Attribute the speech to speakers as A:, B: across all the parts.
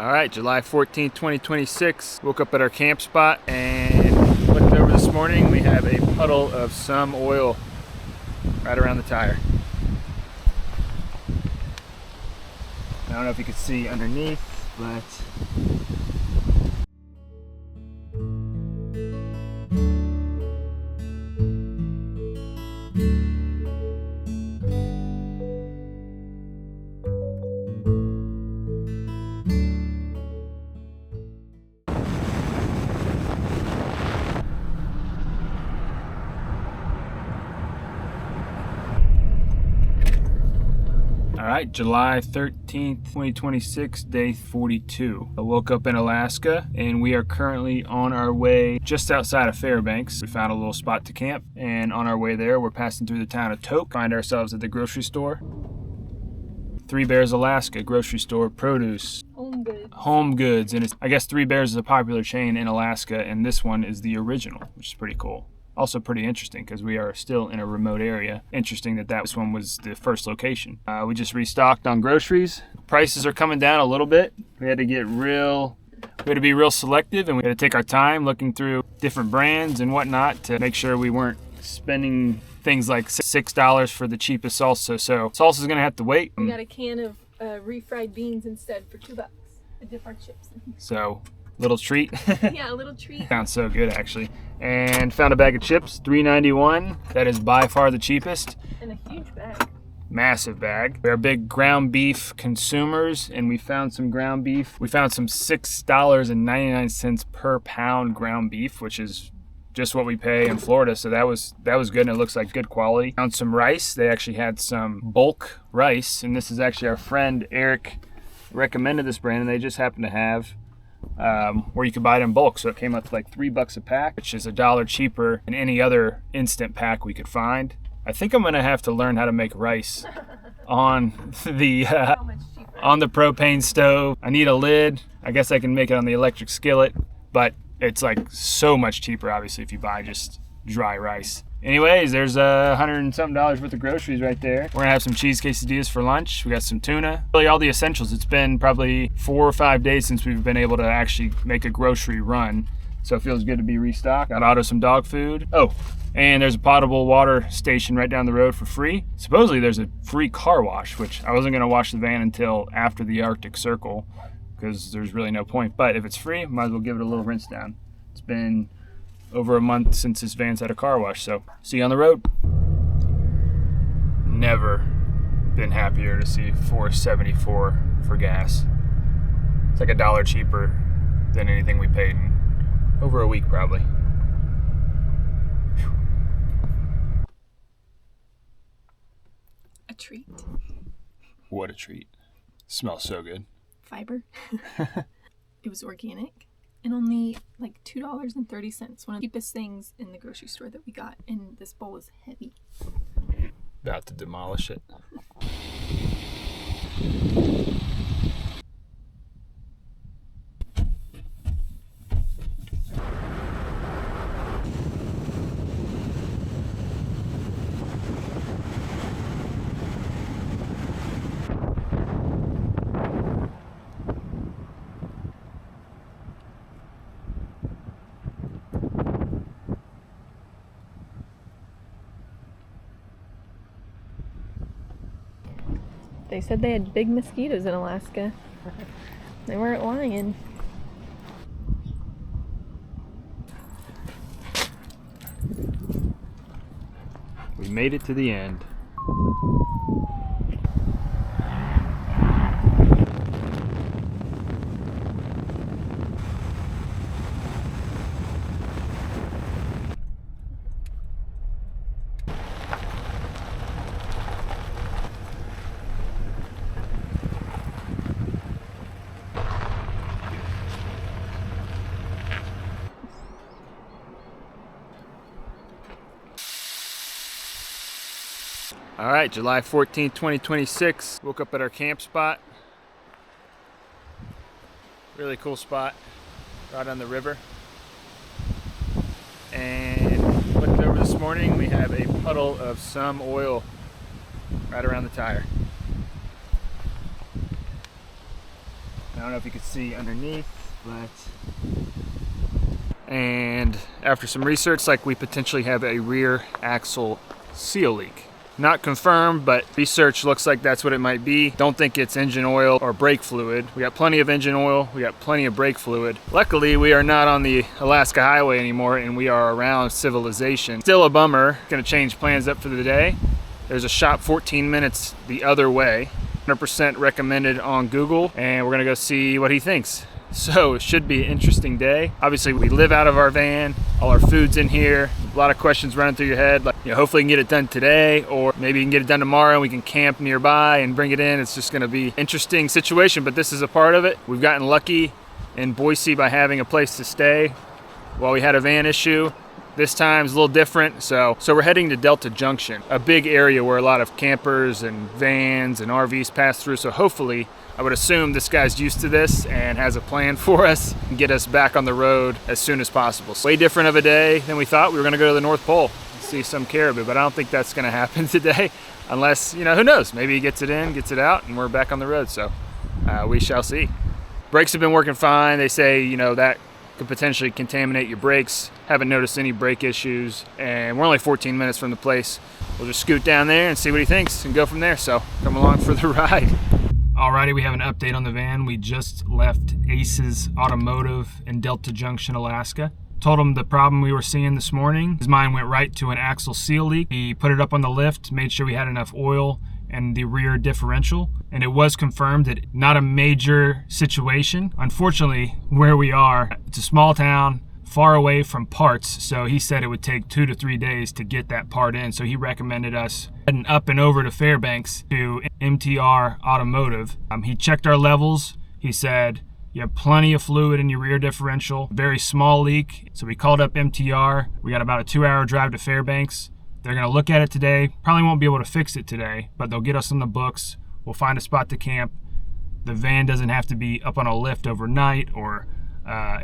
A: All right, July 14th, 2026. Woke up at our camp spot and looked over this morning. We have a puddle of some oil right around the tire. I don't know if you can see underneath, but all right, July 13th, 2026, day 42. I woke up in Alaska and we are currently on our way just outside of Fairbanks. We found a little spot to camp, and on our way there, we're passing through the town of Tok. Find ourselves at the grocery store. Three Bears Alaska grocery store, produce, home goods, and it's, I guess Three Bears is a popular chain in Alaska, and this one is the original, which is pretty cool. Also pretty interesting because we are still in a remote area. Interesting that this one was the first location. We just restocked on groceries. Prices are coming down a little bit. We had to be real selective, and we had to take our time looking through different brands and whatnot to make sure we weren't spending things like $6 for the cheapest salsa. So salsa's gonna have to wait.
B: We got a can of refried beans instead for $2 to dip our chips in.
A: So little treat.
B: Yeah, a little treat.
A: Sounds so good actually. And found a bag of chips, $3.91. That is by far the cheapest.
B: And a huge bag.
A: Massive bag. We are big ground beef consumers, and we found some ground beef. We found some $6.99 per pound ground beef, which is just what we pay in Florida. So that was good, and it looks like good quality. Found some rice. They actually had some bulk rice, and this is actually our friend Eric recommended this brand, and they just happen to have where you could buy it in bulk. So it came up to like $3 a pack, which is $1 cheaper than any other instant pack we could find. I think I'm gonna have to learn how to make rice on the propane stove. I need a lid. I guess I can make it on the electric skillet, but it's like so much cheaper, obviously, if you buy just dry rice. Anyways, there's $100 and something worth of groceries right there. We're gonna have some cheese quesadillas for lunch. We got some tuna, really all the essentials. It's been probably 4 or 5 days since we've been able to actually make a grocery run. So it feels good to be restocked. Got Otto some dog food. Oh, and there's a potable water station right down the road for free. Supposedly there's a free car wash, which I wasn't gonna wash the van until after the Arctic Circle because there's really no point. But if it's free, might as well give it a little rinse down. It's been over a month since this van's had a car wash, so see you on the road. Never been happier to see $4.74 for gas. It's like $1 cheaper than anything we paid in over a week probably. Whew.
B: A treat.
A: What a treat. Smells so good.
B: Fiber. It was organic. And only like $2.30. One of the cheapest things in the grocery store that we got. And this bowl is heavy.
A: About to demolish it.
B: They said they had big mosquitoes in Alaska. They weren't lying.
A: We made it to the end. All right, July 14th, 2026. Woke up at our camp spot. Really cool spot, right on the river. And looked over this morning, we have a puddle of some oil right around the tire. I don't know if you can see underneath, but... And after some research, like we potentially have a rear axle seal leak. Not confirmed, but research looks like that's what it might be. Don't think it's engine oil or brake fluid. We got plenty of engine oil, we got plenty of brake fluid. Luckily, we are not on the Alaska highway anymore and we are around civilization. Still a bummer. Gonna change plans up for the day. There's a shop 14 minutes the other way. 100% recommended on Google, and we're gonna go see what he thinks. So it should be an interesting day. Obviously, we live out of our van. All our food's in here. A lot of questions running through your head. Like, hopefully we can get it done today, or maybe you can get it done tomorrow and we can camp nearby and bring it in. It's just gonna be an interesting situation, but this is a part of it. We've gotten lucky in Boise by having a place to stay while we had a van issue. This time is a little different, so we're heading to Delta Junction, a big area where a lot of campers and vans and RVs pass through, so hopefully, I would assume this guy's used to this and has a plan for us and get us back on the road as soon as possible. Way different of a day than we thought. We were gonna go to the North Pole and see some caribou, but I don't think that's gonna happen today unless, who knows, maybe he gets it in, gets it out, and we're back on the road, so we shall see. Brakes have been working fine. They say, that could potentially contaminate your brakes. Haven't noticed any brake issues, and we're only 14 minutes from the place. We'll just scoot down there and see what he thinks and go from there, so come along for the ride. Alrighty, we have an update on the van. We just left Aces Automotive in Delta Junction, Alaska. Told him the problem we were seeing this morning. His mind went right to an axle seal leak. He put it up on the lift, made sure we had enough oil and the rear differential, and it was confirmed that not a major situation. Unfortunately, where we are, it's a small town, far away from parts, so he said it would take 2 to 3 days to get that part in, so he recommended us heading up and over to Fairbanks to MTR Automotive. He checked our levels. He said, you have plenty of fluid in your rear differential, very small leak, so we called up MTR. We got about a 2-hour drive to Fairbanks. They're gonna look at it today. Probably won't be able to fix it today, but they'll get us on the books. We'll find a spot to camp. The van doesn't have to be up on a lift overnight, or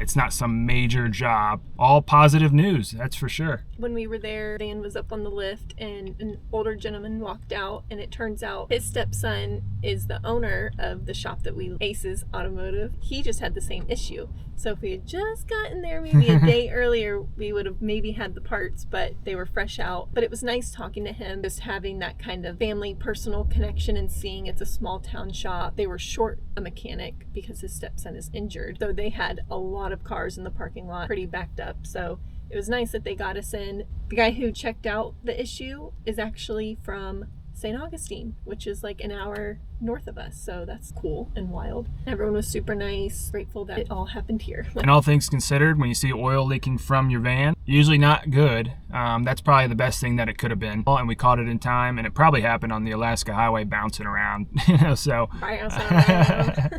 A: it's not some major job. All positive news, that's for sure.
B: When we were there, the van was up on the lift and an older gentleman walked out, and it turns out his stepson is the owner of the shop that we Aces Automotive. He just had the same issue. So if we had just gotten there maybe a day earlier, we would have maybe had the parts, but they were fresh out. But it was nice talking to him, just having that kind of family personal connection and seeing it's a small town shop. They were short a mechanic because his stepson is injured. So they had a lot of cars in the parking lot, pretty backed up. So it was nice that they got us in. The guy who checked out the issue is actually from St. Augustine, which is like an hour north of us, so that's cool and wild. Everyone was super nice, grateful that it all happened here.
A: And all things considered, when you see oil leaking from your van, usually not good. That's probably the best thing that it could have been. And we caught it in time, and it probably happened on the Alaska highway bouncing around. So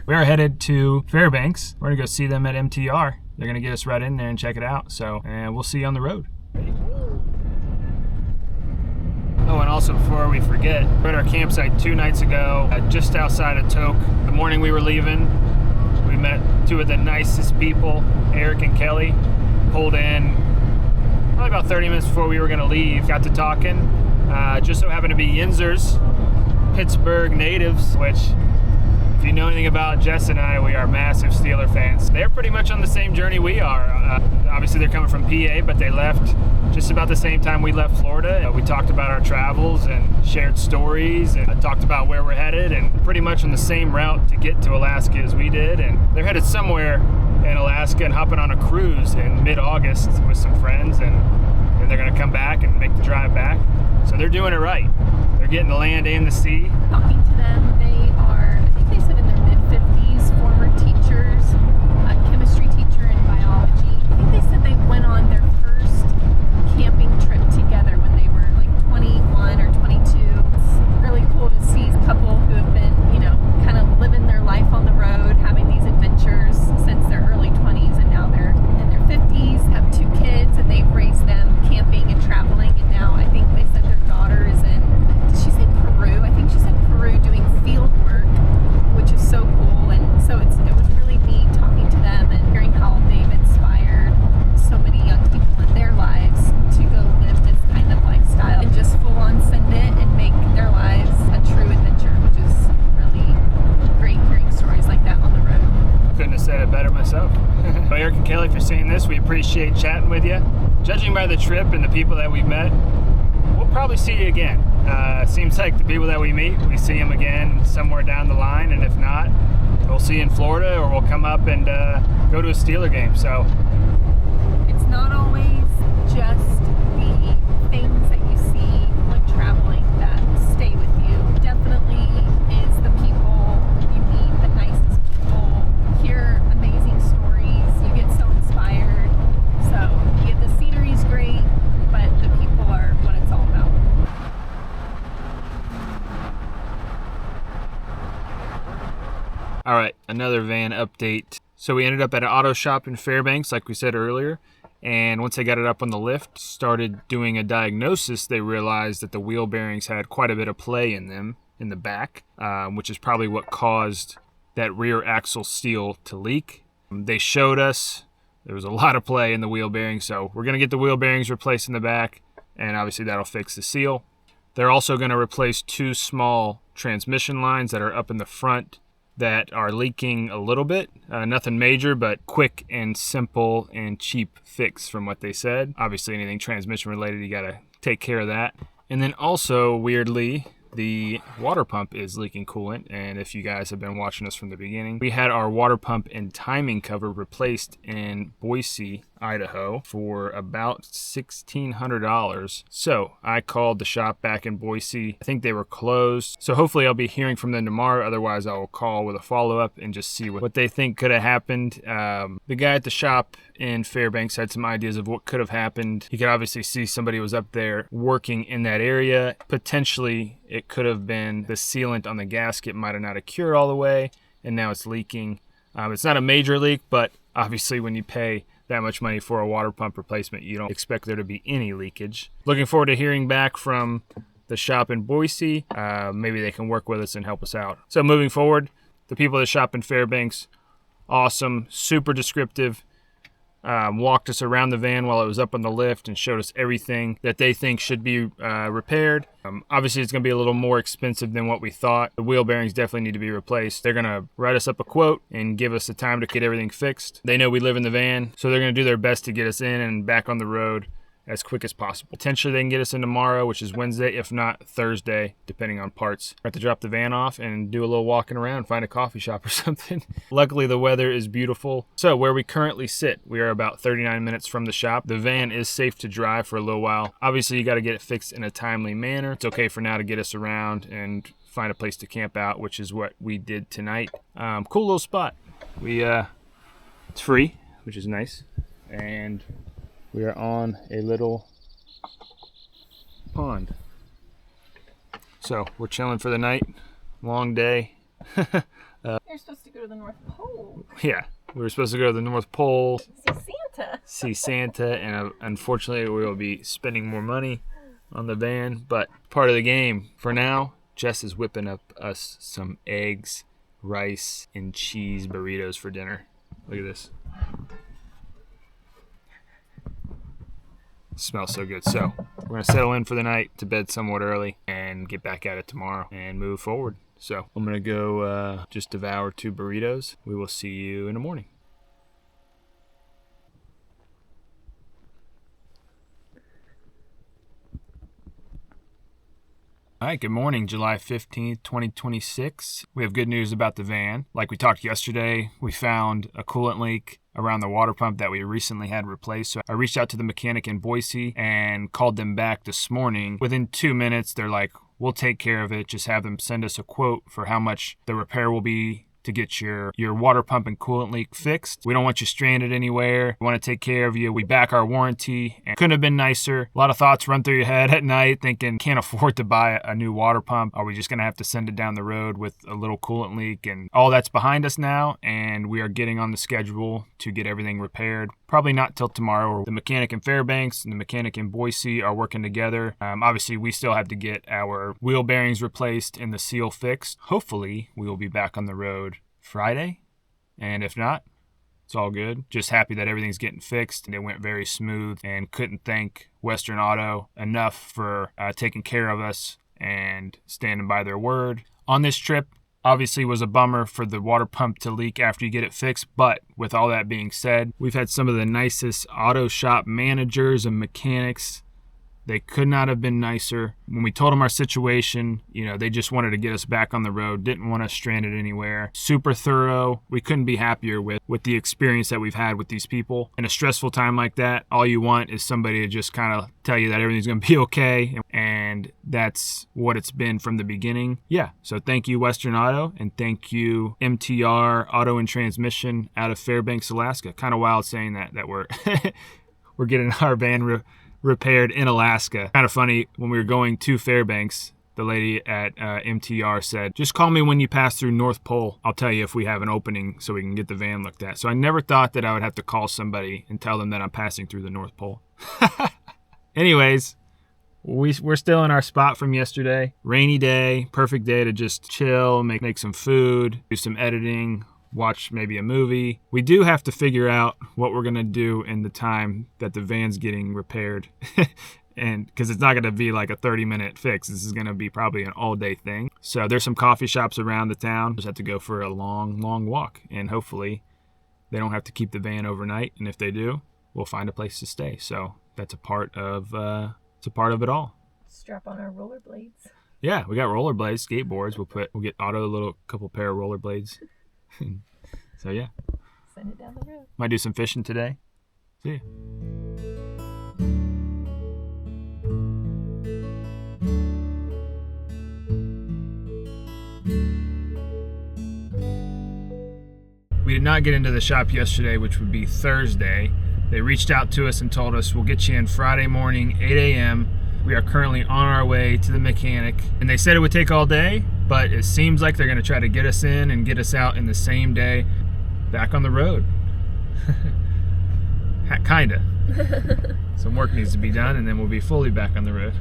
A: we're headed to Fairbanks. We're gonna go see them at MTR. They're gonna get us right in there and check it out. So, and we'll see you on the road. Oh, and also before we forget, we're at our campsite 2 nights ago, just outside of Tok. The morning we were leaving, we met 2 of the nicest people, Eric and Kelly. Pulled in probably about 30 minutes before we were gonna leave. Got to talking. Just so happened to be Yinzers, Pittsburgh natives, which, if you know anything about Jess and I, we are massive Steeler fans. They're pretty much on the same journey we are. Obviously they're coming from PA, but they left just about the same time we left Florida. We talked about our travels and shared stories and talked about where we're headed, and pretty much on the same route to get to Alaska as we did. And they're headed somewhere in Alaska and hopping on a cruise in mid-August with some friends, and they're gonna come back and make the drive back. So they're doing it right. They're getting the land and the sea.
B: Talking to them, they are, I think they said in their mid-50s, former teachers, a chemistry teacher and biology. I think they said they went on their first camping trip together when they were like 21 or 22. It's really cool to see a couple who have been, kind of living their life on the road, having these adventures since their early 20s, and now they're in their 50s, have 2 kids, and they've raised them camping and traveling, and now I think they said their daughter is in, did she say Peru? I think she said Peru, doing field
A: said it better myself. Well, Eric and Kelly, for seeing this, we appreciate chatting with you. Judging by the trip and the people that we've met, we'll probably see you again. Seems like the people that we meet, we see them again somewhere down the line, and if not, we'll see you in Florida, or we'll come up and go to a Steeler game. So
B: It's not always just the things that you see when traveling that stay with you. Definitely is the people you meet, the nicest people, hear amazing stories, you get so inspired. So yeah, the scenery's great, but the people are what it's all about.
A: all right, another van update. So we ended up at an auto shop in Fairbanks, like we said earlier. And once they got it up on the lift, started doing a diagnosis, they realized that the wheel bearings had quite a bit of play in them in the back, which is probably what caused that rear axle seal to leak. They showed us there was a lot of play in the wheel bearings, so we're going to get the wheel bearings replaced in the back, and obviously that'll fix the seal. They're also going to replace 2 small transmission lines that are up in the front that are leaking a little bit. Nothing major, but quick and simple and cheap fix from what they said. Obviously anything transmission related, you gotta take care of that. And then also, weirdly, the water pump is leaking coolant, and if you guys have been watching us from the beginning, we had our water pump and timing cover replaced in Boise, Idaho for about $1,600. So I called the shop back in Boise. I think they were closed, so hopefully I'll be hearing from them tomorrow. Otherwise I will call with a follow-up and just see what they think could have happened. The guy at the shop in Fairbanks had some ideas of what could have happened. You could obviously see somebody was up there working in that area. Potentially it could have been the sealant on the gasket might have not cured all the way, and now it's leaking. It's not a major leak, but obviously when you pay that much money for a water pump replacement, you don't expect there to be any leakage. Looking forward to hearing back from the shop in Boise. Maybe they can work with us and help us out. So moving forward, the people at the shop in Fairbanks, awesome, super descriptive. Walked us around the van while it was up on the lift and showed us everything that they think should be repaired. Obviously, it's going to be a little more expensive than what we thought. The wheel bearings definitely need to be replaced. They're going to write us up a quote and give us the time to get everything fixed. They know we live in the van, so they're going to do their best to get us in and back on the road as quick as possible. Potentially they can get us in tomorrow, which is Wednesday, if not Thursday, depending on parts. I have to drop the van off and do a little walking around, find a coffee shop or something. Luckily the weather is beautiful. So where we currently sit, we are about 39 minutes from the shop. The van is safe to drive for a little while. Obviously you got to get it fixed in a timely manner. It's okay for now to get us around and find a place to camp out, which is what we did tonight. Cool little spot. It's free, which is nice. And we are on a little pond. So we're chilling for the night. Long day.
B: You're supposed to go to the North Pole.
A: Yeah, we were supposed to go to the North Pole.
B: See Santa.
A: And unfortunately we will be spending more money on the van, but part of the game. For now, Jess is whipping up us some eggs, rice, and cheese burritos for dinner. Look at this. Smells so good. So we're going to settle in for the night, to bed somewhat early, and get back at it tomorrow and move forward. So I'm going to go just devour 2 burritos. We will see you in the morning. All right, good morning, July 15th, 2026. We have good news about the van. Like we talked yesterday, we found a coolant leak around the water pump that we recently had replaced. So I reached out to the mechanic in Boise and called them back this morning. Within 2 minutes, they're like, we'll take care of it. Just have them send us a quote for how much the repair will be to get your water pump and coolant leak fixed. We don't want you stranded anywhere. We want to take care of you. We back our warranty. And couldn't have been nicer. A lot of thoughts run through your head at night thinking, can't afford to buy a new water pump. Are we just going to have to send it down the road with a little coolant leak? And all that's behind us now, and we are getting on the schedule to get everything repaired. Probably not till tomorrow. The mechanic in Fairbanks and the mechanic in Boise are working together. Obviously, we still have to get our wheel bearings replaced and the seal fixed. Hopefully, we will be back on the road Friday, and if not, it's all good. Just happy that everything's getting fixed and it went very smooth, and couldn't thank Western Auto enough for taking care of us and standing by their word. On this trip, Obviously was a bummer for the water pump to leak after you get it fixed, but with all that being said, we've had some of the nicest auto shop managers and mechanics. They could not have been nicer. When we told them our situation, they just wanted to get us back on the road, didn't want us stranded anywhere. Super thorough. We couldn't be happier with the experience that we've had with these people. In a stressful time like that, all you want is somebody to just kind of tell you that everything's going to be okay. And that's what it's been from the beginning. Yeah, so thank you, Western Auto, and thank you, MTR Auto and Transmission out of Fairbanks, Alaska. Kind of wild saying that we're we're getting our van repaired in Alaska. Kind of funny, when we were going to Fairbanks, the lady at MTR said, just call me when you pass through North Pole. I'll tell you if we have an opening so we can get the van looked at. So I never thought that I would have to call somebody and tell them that I'm passing through the North Pole. Anyways, we're still in our spot from yesterday. Rainy day, perfect day to just chill, make some food, do some editing, watch maybe a movie. We do have to figure out what we're going to do in the time that the van's getting repaired. And because it's not going to be like a 30-minute fix. This is going to be probably an all-day thing. So there's some coffee shops around the town. Just have to go for a long walk. And hopefully they don't have to keep the van overnight. And if they do, we'll find a place to stay. So that's a part of it all.
B: Strap on our rollerblades.
A: Yeah, we got rollerblades, skateboards. We'll get Otto a little couple pair of rollerblades. So yeah,
B: send it down the road.
A: Might do some fishing today. See ya. We did not get into the shop yesterday, which would be Thursday. They reached out to us and told us we'll get you in Friday morning, 8 a.m. We are currently on our way to the mechanic, and they said it would take all day, but it seems like they're going to try to get us in and get us out in the same day, back on the road. Kinda. Some work needs to be done, and then we'll be fully back on the road.